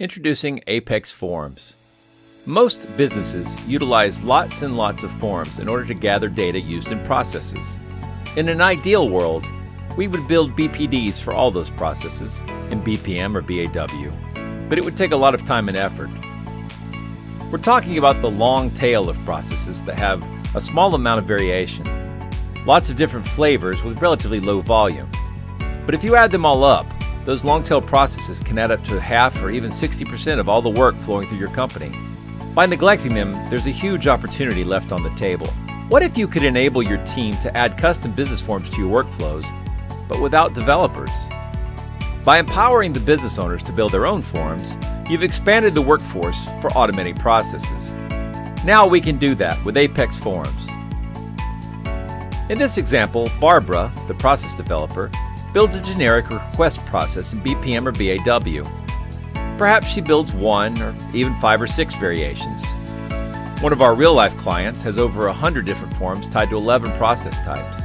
Introducing Apex Forms. Most businesses utilize lots and lots of forms in order to gather data used in processes. In an ideal world, we would build BPDs for all those processes in BPM or BAW, but it would take a lot of time and effort. We're talking about the long tail of processes that have a small amount of variation, lots of different flavors with relatively low volume. But if you add them all up, those long-tail processes can add up to half or even 60% of all the work flowing through your company. By neglecting them, there's a huge opportunity left on the table. What if you could enable your team to add custom business forms to your workflows, but without developers? By empowering the business owners to build their own forms, you've expanded the workforce for automating processes. Now we can do that with Apex Forms. In this example, Barbara, the process developer, builds a generic request process in BPM or BAW. Perhaps she builds 1 or even 5 or 6 variations. One of our real-life clients has over 100 different forms tied to 11 process types.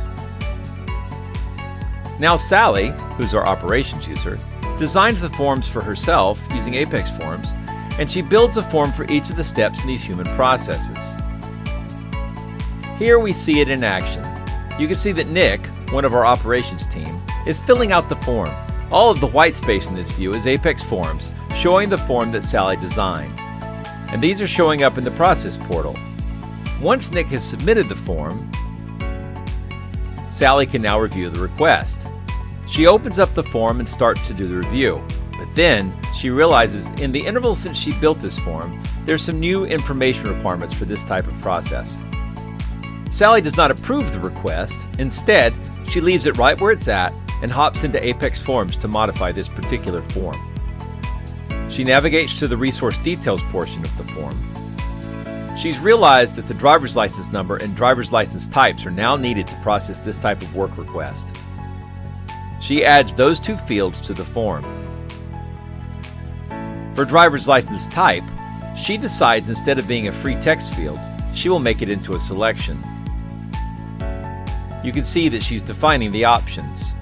Now Sally, who's our operations user, designs the forms for herself using Apex Forms, and she builds a form for each of the steps in these human processes. Here we see it in action. You can see that Nick, one of our operations team, is filling out the form. All of the white space in this view is Apex Forms, showing the form that Sally designed. And these are showing up in the process portal. Once Nick has submitted the form, Sally can now review the request. She opens up the form and starts to do the review. But then she realizes in the interval since she built this form, there's some new information requirements for this type of process. Sally does not approve the request. Instead, she leaves it right where it's at and hops into Apex Forms to modify this particular form. She navigates to the resource details portion of the form. She's realized that the driver's license number and driver's license types are now needed to process this type of work request. She adds those 2 fields to the form. For driver's license type, she decides instead of being a free text field, she will make it into a selection. You can see that she's defining the options.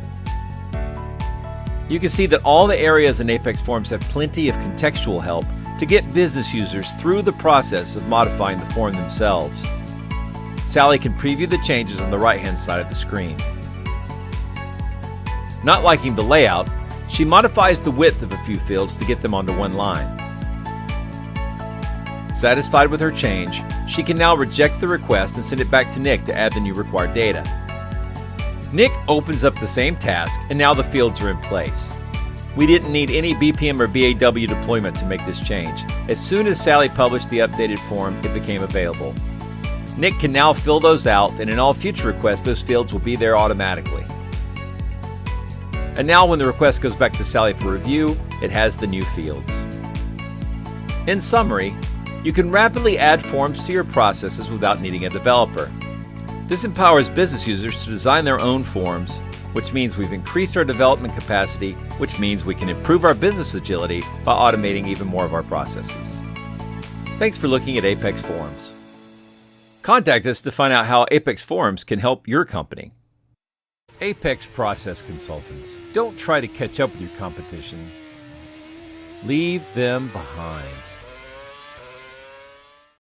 You can see that all the areas in Apex Forms have plenty of contextual help to get business users through the process of modifying the form themselves. Sally can preview the changes on the right-hand side of the screen. Not liking the layout, she modifies the width of a few fields to get them onto one line. Satisfied with her change, she can now reject the request and send it back to Nick to add the new required data. Nick opens up the same task, and now the fields are in place. We didn't need any BPM or BAW deployment to make this change. As soon as Sally published the updated form, it became available. Nick can now fill those out, and in all future requests, those fields will be there automatically. And now when the request goes back to Sally for review, it has the new fields. In summary, you can rapidly add forms to your processes without needing a developer. This empowers business users to design their own forms, which means we've increased our development capacity, which means we can improve our business agility by automating even more of our processes. Thanks for looking at Apex Forms. Contact us to find out how Apex Forms can help your company. Apex Process Consultants. Don't try to catch up with your competition. Leave them behind.